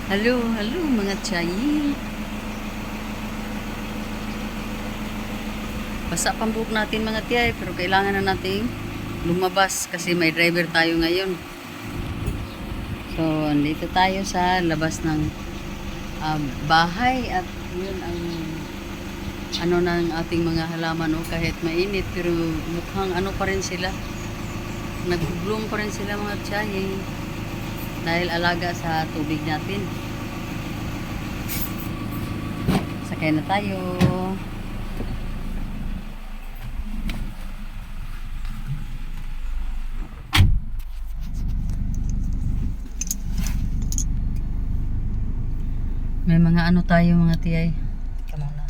Hello, hello mga tiyayi. Basa pang buhok natin mga tiyay, pero kailangan na natin lumabas kasi may driver tayo ngayon. So, andito tayo sa labas ng bahay at yun ang ano ng ating mga halaman, kahit mainit pero mukhang ano pa rin sila, nag-bloom pa rin sila mga tiyayi dahil alaga sa tubig natin. Sakay na tayo. May mga ano tayo mga tiyay. Ika muna.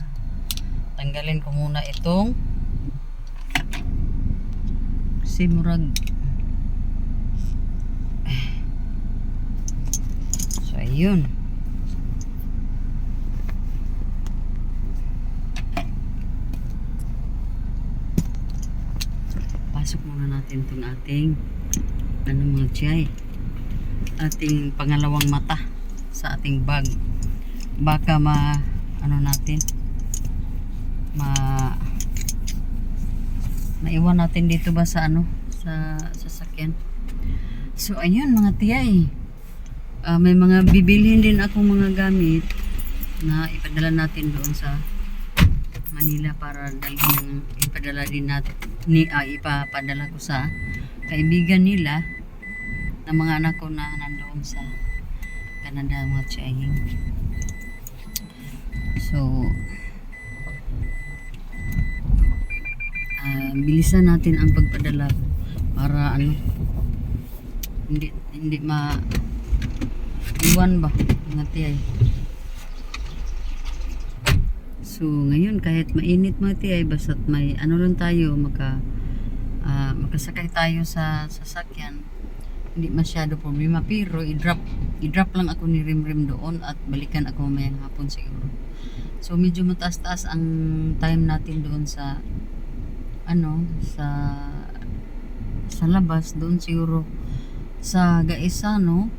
Tanggalin ko muna itong simurag. So ayun. Pasok muna natin itong ating ano mga tiyay, ating pangalawang mata sa ating bag. Baka ano natin maiwan natin dito ba sa ano sa sasakyan. So ayun mga tiyay, may mga bibilhin din akong mga gamit na ipadala natin doon sa Manila para dalhin, ipadala din natin ipapadala ko sa kaibigan nila na mga anak ko na nandoon sa Canada mga tiyay. So bilisan natin ang pagpadala para ano hindi iwan ba mga tiyay. So ngayon kahit mainit mga tiyay, basta't may ano lang tayo, makasakay tayo sa sasakyan, hindi masyado problema. Pero i-drop lang ako ni Rimrim doon at balikan ako mamayang hapon siguro. So medyo mataas-taas ang time natin doon sa ano sa labas doon siguro sa Gaisano.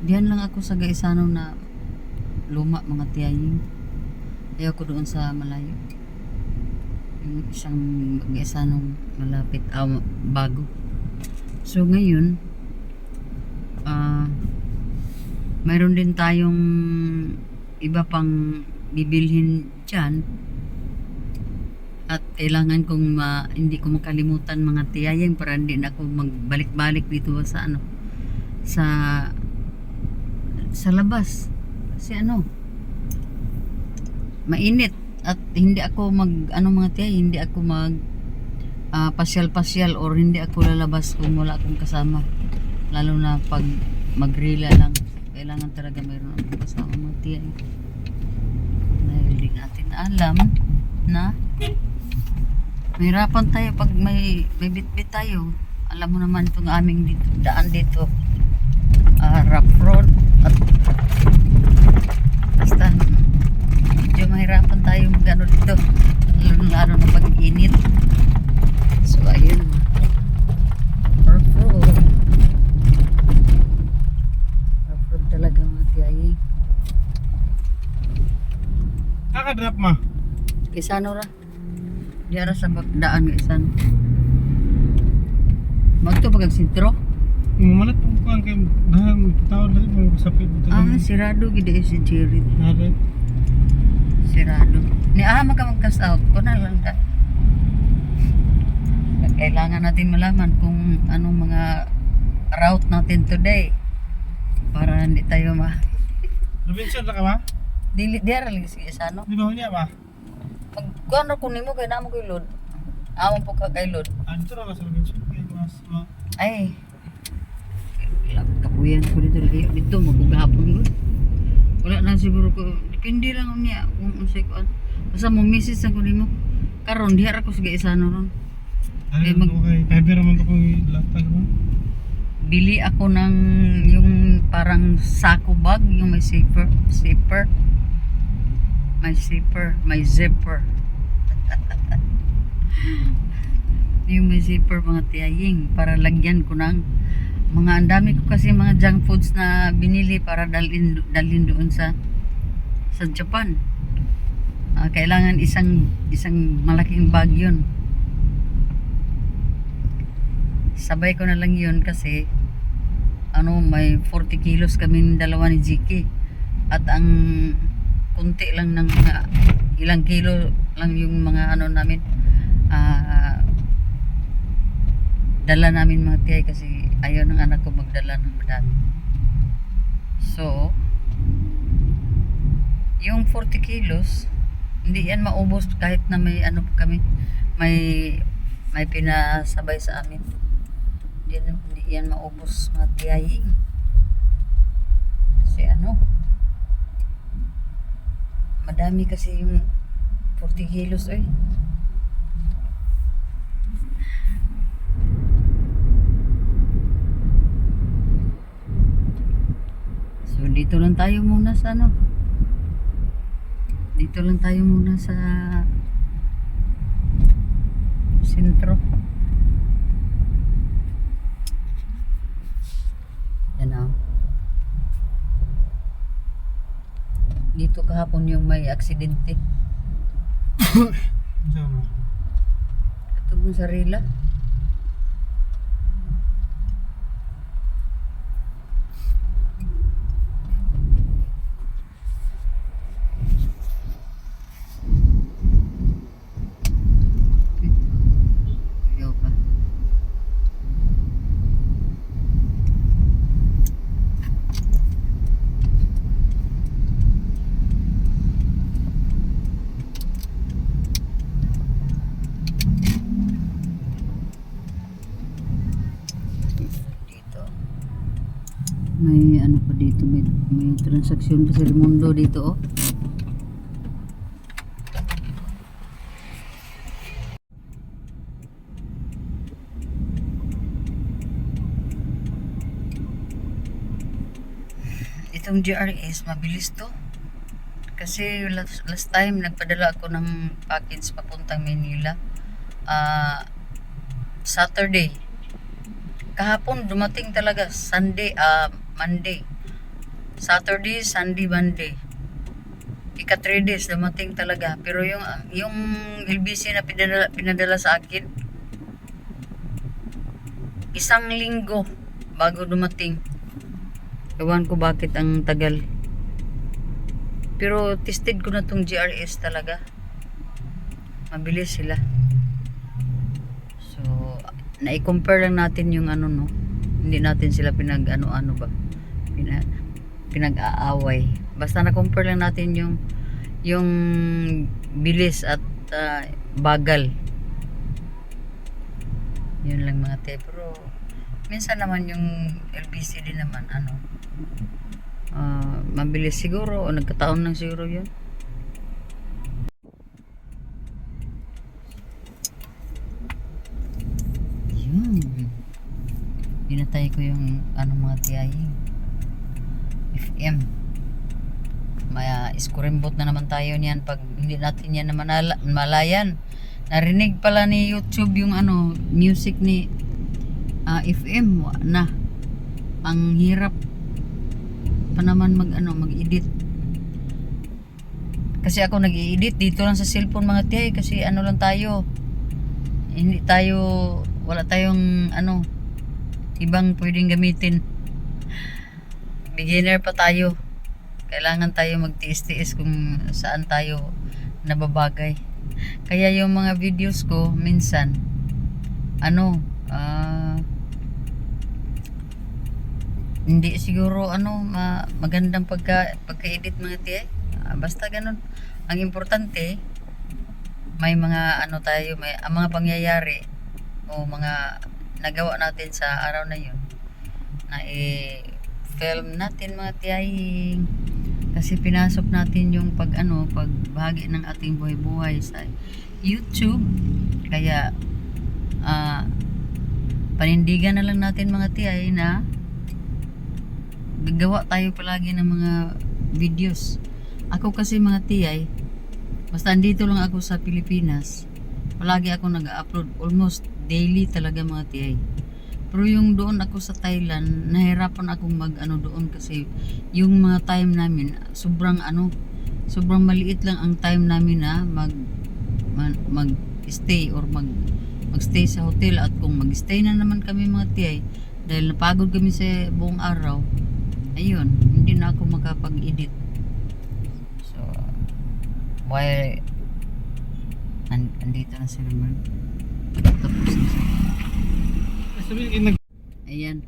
Diyan lang ako sa Gaisano na luma mga tiyaying. Ayaw ko doon sa malayo, yung isang Gaisanong malapit bago. So ngayon mayroon din tayong iba pang bibilhin dyan at kailangan kong hindi ko makalimutan mga tiyayang para hindi na ako magbalik-balik dito sa ano sa labas kasi ano mainit at hindi ako mga tiyay, hindi ako pasyal-pasyal or hindi ako lalabas kung wala akong kasama, lalo na pag magrila lang. Kailangan talaga mayroon akong kasama mga tiyay dahil di natin alam na mahirapan tayo pag may bitbit tayo. Alam mo naman itong aming daan dito, rough road at basta medyo mahirapan tayo magano dito lalo na pag-init. So ayun, rough road talaga mga tiyayi. Drop ma. Kisano ra diara sa daan nga isan magto pag sentro. Malat po ko kay dahil tawon dali mo sapit dito. Sirado gid si Jerry. Nare. Sirado ni magkas out ko na lang ka. Kailangan natin malaman kung anong mga route natin today para hindi tayo Robinson ra ka ba? dili diara lagi si Isano. Di ba niya ba? Magkuhan ko nimo kay namo koy load. Amo po ka kay load. Dito ra ka sa Robinson kay mas Ay. Kapuyan ko dito magugahapon gud. Wala na siguro ko. Depende lang niya kung unsay ko. Basta mo message ako nimo. Karon diha ra ko sa Isano ron. Ay kay pero man to ko latag mo. Bili ako ng yung parang sako bag, yung may zipper. May zipper. Yung may zipper mga tiyaying para lagyan ko ng Mga ang dami ko kasi mga junk foods na binili para dalhin doon sa Japan. Kailangan isang malaking bag yun. Sabay ko na lang yun kasi may 40 kilos kaming dalawa ni Jiki. At ang kunti lang ng mga ilang kilo lang yung mga namin dala namin mga tiyay kasi ayaw ng anak ko magdala ng madami. So yung 40 kilos hindi yan maubos kahit na may kami may pinasabay sa amin. Hindi yan maubos mga tiyay kasi madami kasi yung 40 kilos eh. So dito lang tayo muna sa dito lang tayo muna sa sentro. Yan dito kahapon yung may aksidente. Diyan. Ito mo sa Rila. Ayaw pa. May pa dito, may transaksyon pa sa Raimundo dito oh. Itong GRS mabilis to. Kasi last time nagpadala ako ng package papuntang Manila. Saturday. Kahapon dumating talaga Monday. Saturday, Sunday, Monday. Ika 3 days dumating talaga. Pero yung LBC na pinadala sa akin, 1 linggo bago dumating. Ewan ko bakit ang tagal. Pero tested ko na tong GRS talaga. Mabilis sila. So, na-compare lang natin yung Hindi natin sila pinag-aaway. Basta na-compare lang natin yung bilis at bagal. Yun lang mga te. Pero minsan naman yung LBC din naman mabilis siguro o nagkataon lang siguro yun. Pinatay ko yung mga tiyaying FM. Iskurimbot na naman tayo niyan pag hindi natin yan na malayan. Narinig pala ni YouTube yung music ni FM na. Ang hirap pa naman mag-edit. Kasi ako nag-i-edit dito lang sa cellphone mga tiyay kasi lang tayo. Wala tayong ibang pwedeng gamitin. Beginner pa tayo. Kailangan tayo magtiis-tiis kung saan tayo nababagay. Kaya yung mga videos ko minsan hindi siguro magandang pagka-edit mga tiyay. Basta ganun. Ang importante may mga tayo, may mga pangyayari o mga nagawa natin sa araw na yun na film natin mga tiyahing. Kasi pinasok natin yung pagbahagi ng ating buhay-buhay sa YouTube. Kaya panindigan na lang natin mga tiyay na gagawa tayo palagi ng mga videos. Ako kasi mga tiyay, basta andito lang ako sa Pilipinas, palagi ako nag-upload almost daily talaga mga tiyay. Pero yung doon ako sa Thailand, nahirapan akong mag ano doon kasi yung mga time namin sobrang ano, sobrang maliit lang ang time namin na mag stay or magstay sa hotel. At kung magstay na naman kami mga tiyay, dahil napagod kami sa buong araw, ayun, hindi na ako makapag-edit. So while andito na si Roman, tapos na siya. Sabihin, Ayan,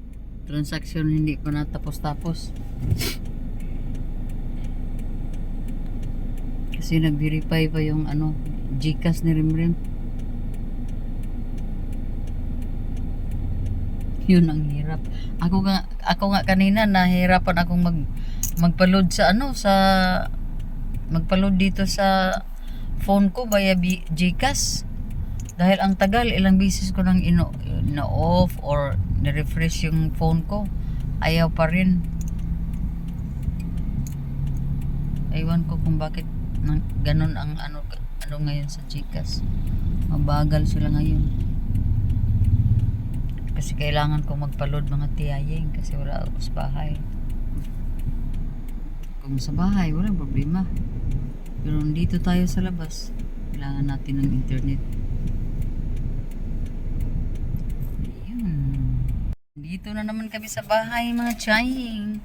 transaction hindi pa natapos-tapos. Kasi nag-verify pa yung ano, GCash ni Rimrim. Yun ang hirap. Ako nga kanina nahirapan akong magpa-load sa ano, sa magpa-load dito sa phone ko via GCash. Dahil ang tagal, ilang beses ko nang ino-off or na-refresh yung phone ko. Ayaw pa rin. Ewan ko kung bakit ganun ang ano ngayon sa GCash. Mabagal sila ngayon. Kasi kailangan ko magpa-load mga tiyayeng kasi wala ako sa bahay. Kung sa bahay, walang problema. Pero dito tayo sa labas, kailangan natin ng internet. Dito na naman kami sa bahay mga tiyayeng.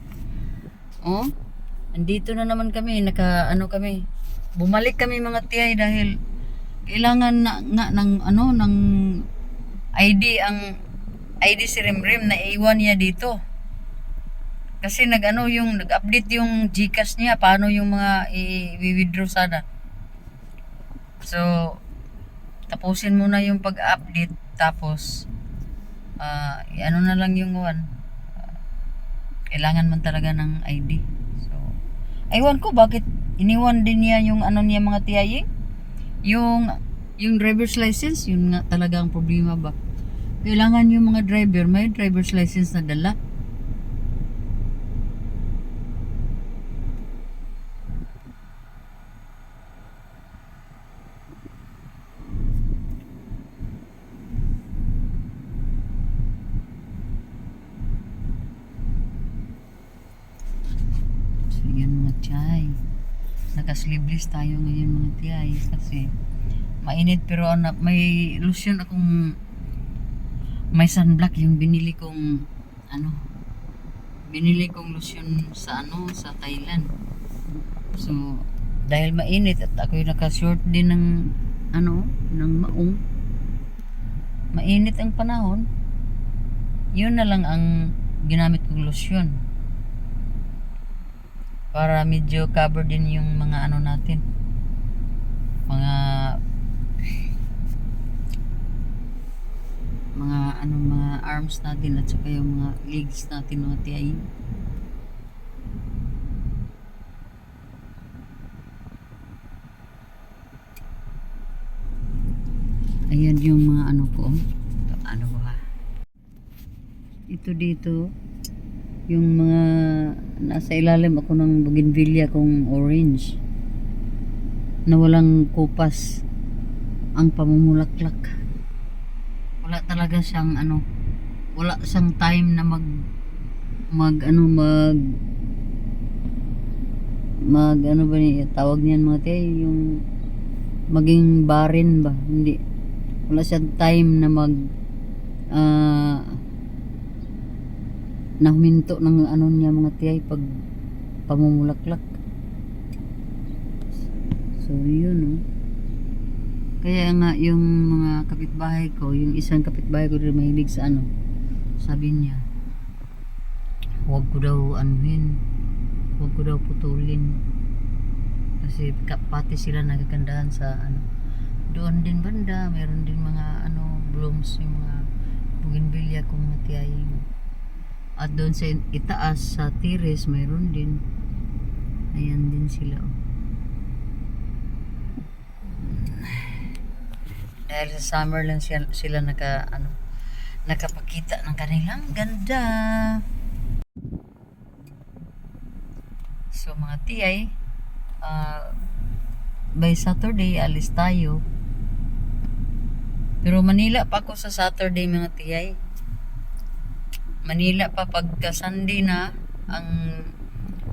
Oh, andito na naman kami, kami. Bumalik kami mga tiyay dahil kailangan nga ng ng ID si Rimrim na iwan niya dito. Kasi nag-update yung GCash niya, paano yung mga i-withdraw sana. So tapusin muna yung pag-update, tapos ano na lang yung kailangan man talaga ng ID. So aywan ko bakit iniwan din niya yung niya mga tiyayeng, yung driver's license. Yun nga talaga ang problema ba. Kailangan yung mga driver may driver's license na dala. So yan mga tiyay, naka-sleeveless tayo ngayon mga tiyay kasi mainit. Pero may lotion akong, may sunblock yung binili kong lotion sa sa Thailand. So dahil mainit at ako yung naka-short din ng ng maong, mainit ang panahon, yun na lang ang ginamit kong lotion para medyo cover din yung mga natin, mga arms natin at saka yung mga legs natin mga tiyay. Ayan yung mga ko. Ito dito yung mga nasa ilalim ako ng bougainvillea kong orange na walang kupas ang pamumulaklak. Wala talaga siyang wala siyang time na ba ni tawag niyan mga tiyan, yung maging barren ba, hindi, wala siyang time na na huminto ng niya mga tiyay pag pamumulaklak. So yun kaya nga yung mga kapitbahay ko, yung isang kapitbahay ko rin mahilig sa sabi niya, huwag ko daw huwag ko daw putulin kasi pati sila nagagandahan sa doon din banda, mayroon din mga blooms, yung mga bougainvillea kung matiyaying. At doon sa itaas sa terrace mayroon din, ayan din sila dahil sa summer lang sila nakapakita ng kanilang ganda. So mga tiyay, by Saturday alis tayo, pero Manila pa ako sa Saturday mga tiyay. Manila pa pagka Sunday na ang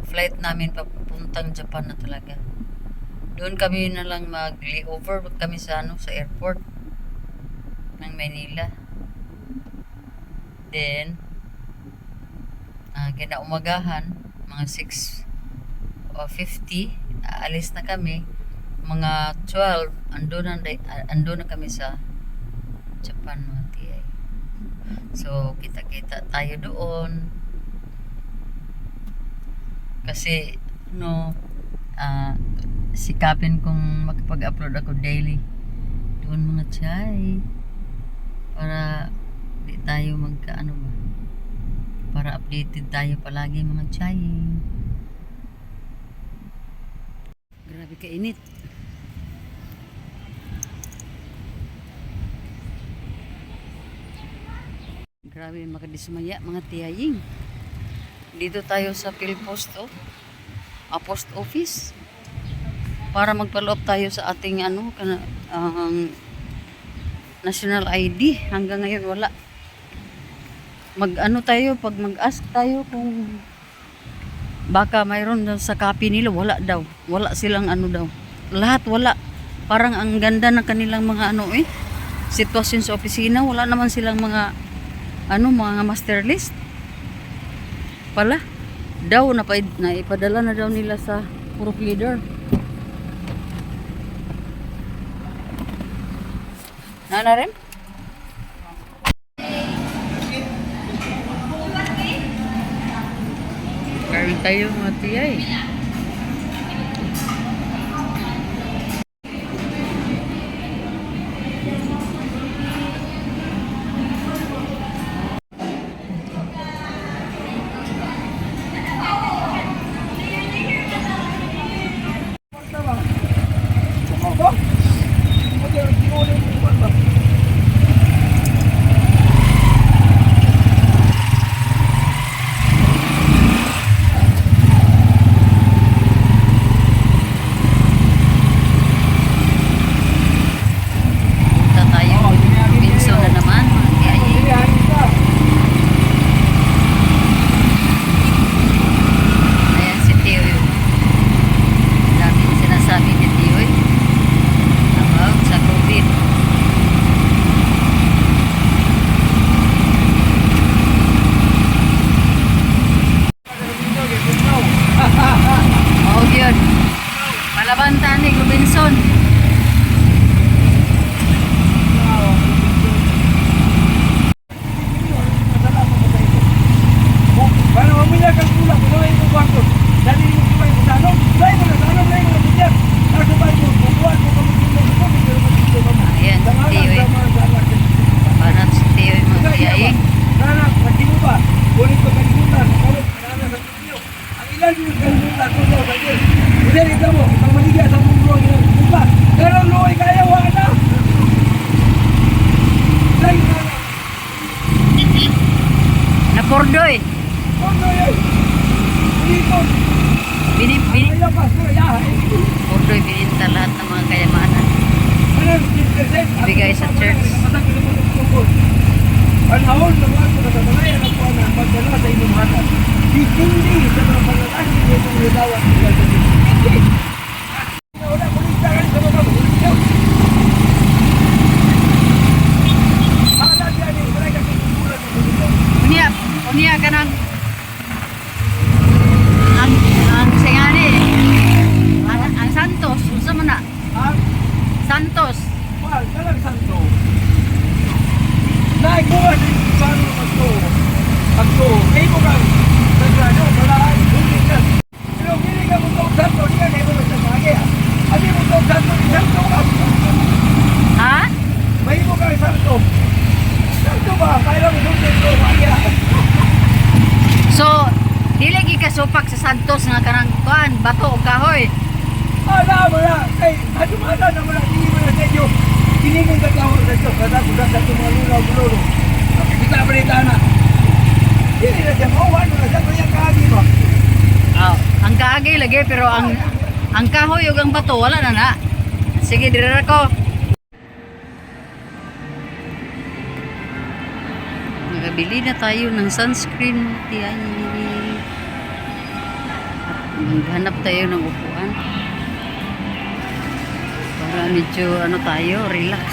flight namin papuntang Japan na talaga. Doon kami na lang mag-layover kami sa sa airport ng Manila. Then kinaumagahan mga 6:50 aalis na kami. Mga 12 ando na kami sa Japan mga tiyay. So kita-kita tayo doon kasi sikapin kong makapag-upload ako daily doon mga tiyay para di tayo magkaano ba, para updated tayo palagi mga tiyay. Grabe kainit. Grabe makadismaya mga tiyaying. Dito tayo sa PhilPost post office para magpa-loop tayo sa ating national ID. Hanggang ngayon wala. Tayo pag mag-ask tayo kung baka mayroon daw sa copy nila, wala daw. Wala silang daw. Lahat wala. Parang ang ganda ng kanilang mga sitwasyon sa opisina, wala naman silang mga mga master list pala daw na ipadala na daw nila sa group leader. Na rin? Kain tayo mga tiyay. Malabanta ni Robinson. Ayan, tiyo parang si tiyo mga tiyay. Napordoy. Pordoy bininta lahat ng mga kayamanan. Ibigay sa church. Panahon na mga katatanayan ang kuha na pagdala sa inyong hanan. Hindi sa mga panalangin na itong nilawat nila sa hindi. Wala ko rin sa mga magulang. Pakala dyan eh, wala kasi kukulan ng magulang. Unya ka ng ang singani. Ang Santos, usa mo na? Santos. Mahal, talang santo. Naikuha din paano magto. Kaya mo kang sagrado, malaan, ulit ka. Pero hindi ka mo santo, hindi ka na mo magsasagi. Hindi mo santo, di santo ka. Ha? May mo kang santo. Santo ba? Kaya mo santo, maya. So, dili ka supak sa Santos nga kanang kuan, bato o kahoy. Ala mo na, kay hadumada na mo na, hindi mo na sa inyo. Kiningin ka tao sa Diyos, kada ko sa itong mga lulaw-lulo. Kita balita na. Hindi na siya mawan, wala siya kaya kaagi ba? Ang kaagi lagi, pero ang kahoy o ang bato, wala na. Sige, dirira ko. Nakabili na tayo ng sunscreen, tiyay. Maghanap tayo ng upuan. Para medyo ano tayo, relax.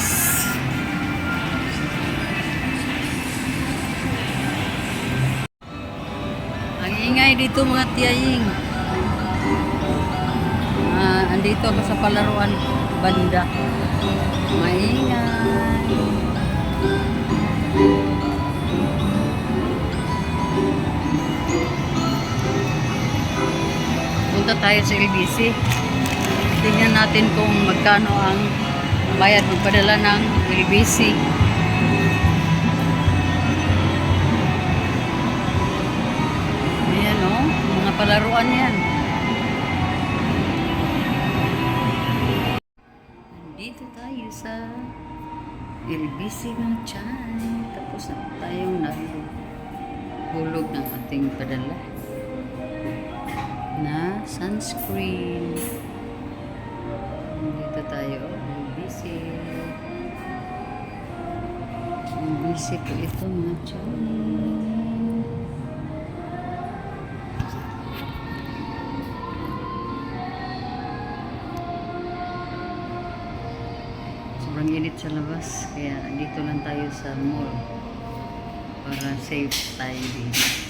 Ang ingay dito mga tiyaying. Andito ako sa palaruan banda. Maingay. Punta tayo sa LBC. Tingnan natin kung magkano ang bayad magpadala ng LBC. Ayan o, mga palaruan yan. Dito tayo sa LBC ng Chay. Tapos na tayong nahulog ng ating padala na sunscreen. Dito tayo, LBC. LBC po ito mga Chay. Sobrang init sa labas, kaya dito lang tayo sa mall para safe tayo dito.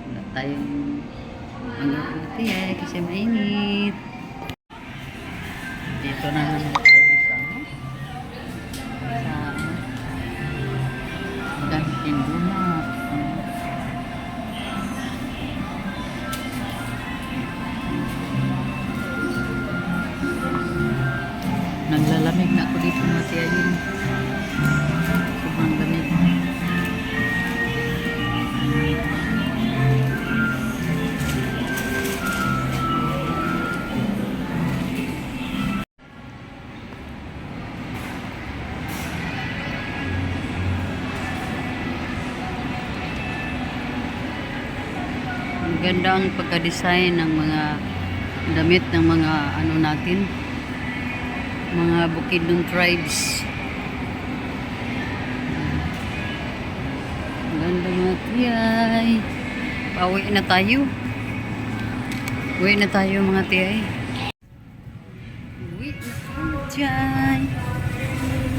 Wala tayong mag-uti kasi mainit. Dito na naman tayo sa Dunkin Donut. Naglalamig na ako dito mga tiyayin. Sobrang lamig. Ang ganda ang pagka-design ng mga damit ng mga ano natin, mga Bukidnon tribes. Ganda mga tiyay. Pauwi na tayo. Uwi na tayo mga tiyay. Uwi na tayo tiyay.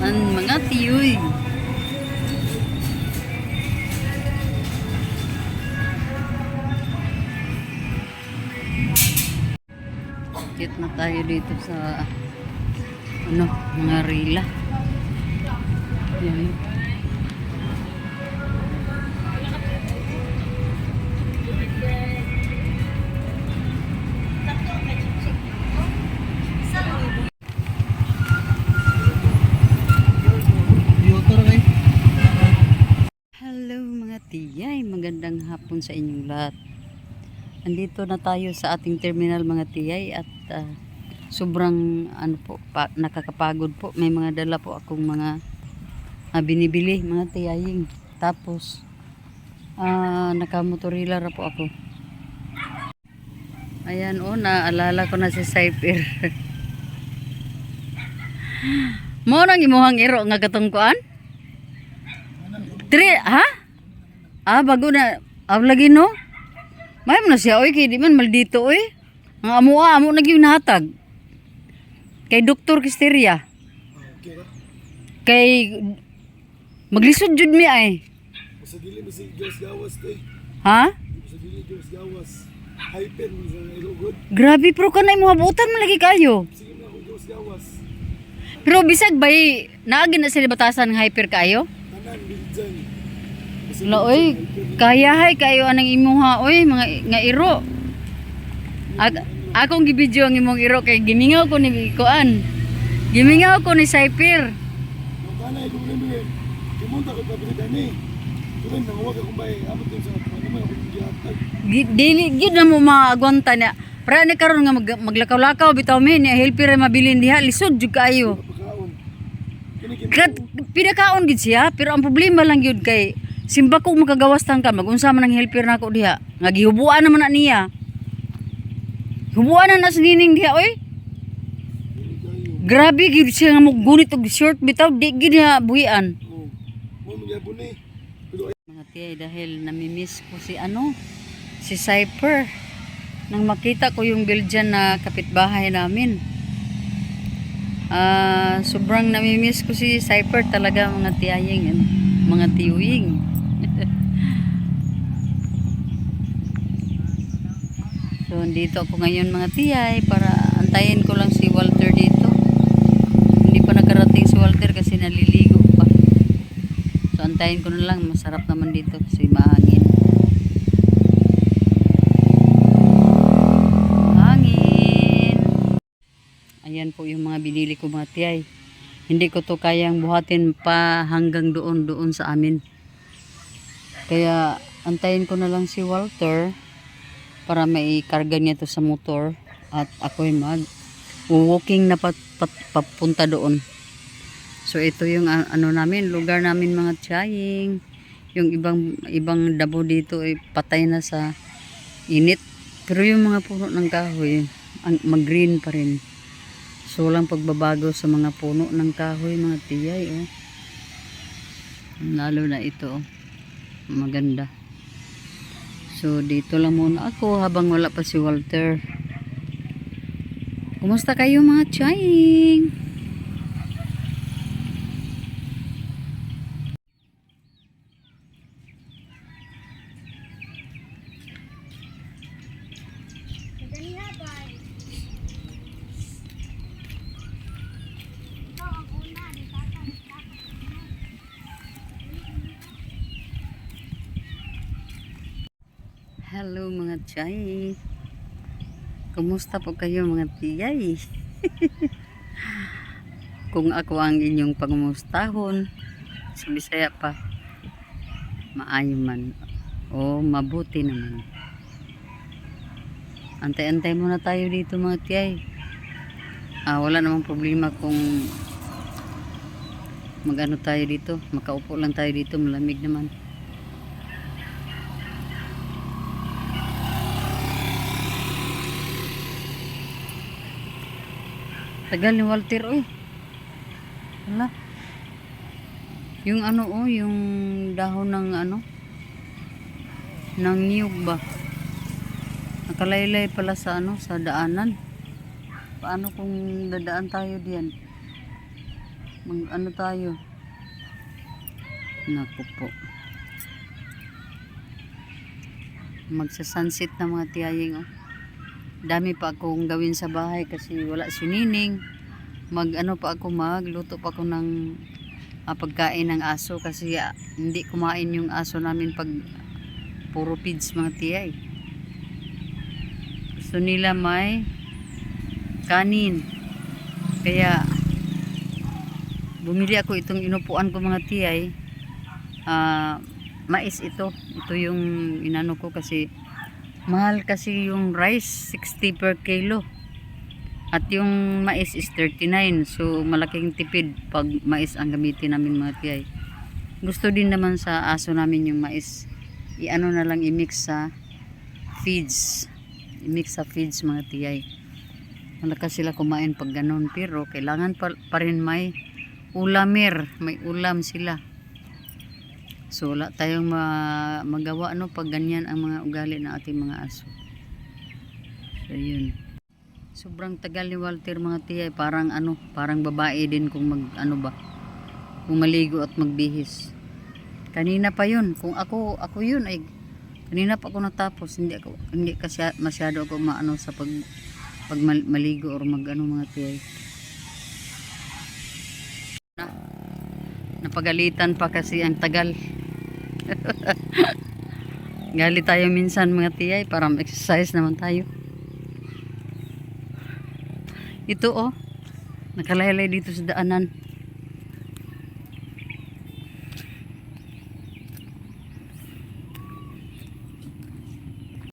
Ang mga tiyoy. Kit na tayo dito sa ano, mga rila. Yan. Hello mga tiyay, magandang hapon sa inyong lahat. Andito na tayo sa ating terminal mga tiyay at sobrang ano po, nakakapagod po. May mga dala po akong mga binibili mga tiyaying. Tapos nakamotorila ra po ako. Ayan o, naalala ko na si Cyper. Mo nang imuhang iro nga katungkuan? Ha? Bago na lagi no? May mo na siya oy, kay di man maldito oy. Ang amo na gyud nahatag. Kay Dr. Kisteria. Kay maglisod jud mi ay. Sa dili si Diyos gawas tay. Ha? Sa dili Diyos gawas. Hyper mo sa ilugod. Grabe pro kanay mo habutan man lagi kayo. Sige na ako Diyos gawas. Pero bisag bay naagi na sila batasan ng hyper kayo? Tanan biljan. La oy, kayahay kayo anang imuha oy mga nga iro. Akong gibidyo ang imong iro kay gimingaw ko ni Kuan. Gimingaw ko ni Cyper. Tanay ko ni kimunta ko pa ni. Tuloy nang wag akong bay abot din sa ano man ako gihatag. Dili gid na mo maagwanta na. Para ni karon nga maglakaw-lakaw bitaw mi ni helper mabilin diha lisod jud kayo. Pinakaon gid siya, pero ang problema lang gyud kay simba ko makagawas tang ka magunsa man ang helper nako diha. Nga gihubuan naman na niya. Hubuan na sa gining diha oy. Grabe gid siya nga mo gunit og short bitaw di gid niya buhian. Oh. Mo magyapon ni. Mga tiyay, dahil namimiss ko si si Cyper. Nang makita ko yung Belgian na kapitbahay namin. Sobrang namimiss ko si Cyper talaga mga tiyaying, mga tiyuing. So, dito ako ngayon mga tiyay para antayin ko lang si Walter dito. Hindi pa nakarating si Walter kasi naliligo pa. So, antayin ko na lang. Masarap naman dito kasi mahangin. Hangin. Ayan po yung mga binili ko mga tiyay. Hindi ko to kayang buhatin pa hanggang doon sa amin. Kaya antayin ko na lang si Walter para may karga niya to sa motor at ako'y walking na papunta doon. So ito yung namin, lugar namin mga tiyaying. Yung ibang dabo dito ay patay na sa init. Pero yung mga puno ng kahoy, mag-green pa rin. So walang pagbabago sa mga puno ng kahoy mga tiyay. Oh. Lalo na ito. Oh. Maganda. So dito lang muna ako habang wala pa si Walter. Kumusta kayo mga tiyaying? Hello mga tiyay. Kumusta po kayo mga tiyay? Kung ako ang inyong pangumustahon sa Bisaya pa, maayo man o mabuti naman. Antay-antay muna tayo dito mga tiyay. Wala namang problema kung magano tayo dito, makaupo lang tayo dito, malamig naman. Tagal ni Walter, oy. Wala. Yung yung dahon ng ng niyog ba? Nakalaylay pala sa sa daanan. Paano kung dadaan tayo diyan? Tayo? Naku po. Magsa-sunset na mga tiyaying, oh. Dami pa akong gawin sa bahay kasi wala si Nining. Magluto pa ako ng pagkain ng aso kasi hindi kumain yung aso namin pag puro feeds mga tiyay. Gusto nila may kanin. Kaya bumili ako itong inupuan ko mga tiyay. Mais ito. Ito yung inano ko kasi mahal kasi yung rice 60 per kilo at yung mais is 39, so malaking tipid pag mais ang gamitin namin mga tiyay. Gusto din naman sa aso namin yung mais na lang i-mix sa feeds mga tiyay. Malakas sila kumain pag ganon, pero kailangan pa rin may ulam sila. So wala tayong magawa pag ganyan ang mga ugali ng ating mga aso. So yun. Sobrang tagal ni Walter mga tiyay, parang babae din kung kung maligo at magbihis. Kanina pa yun, kung ako yun ay kanina pa ako natapos, hindi kasi masyado ako sa pag maligo or mga tiyay. Napagalitan pa kasi ang tagal. Galit tayo minsan mga tiyay para exercise naman tayo. Ito nakalaylay dito sa daanan.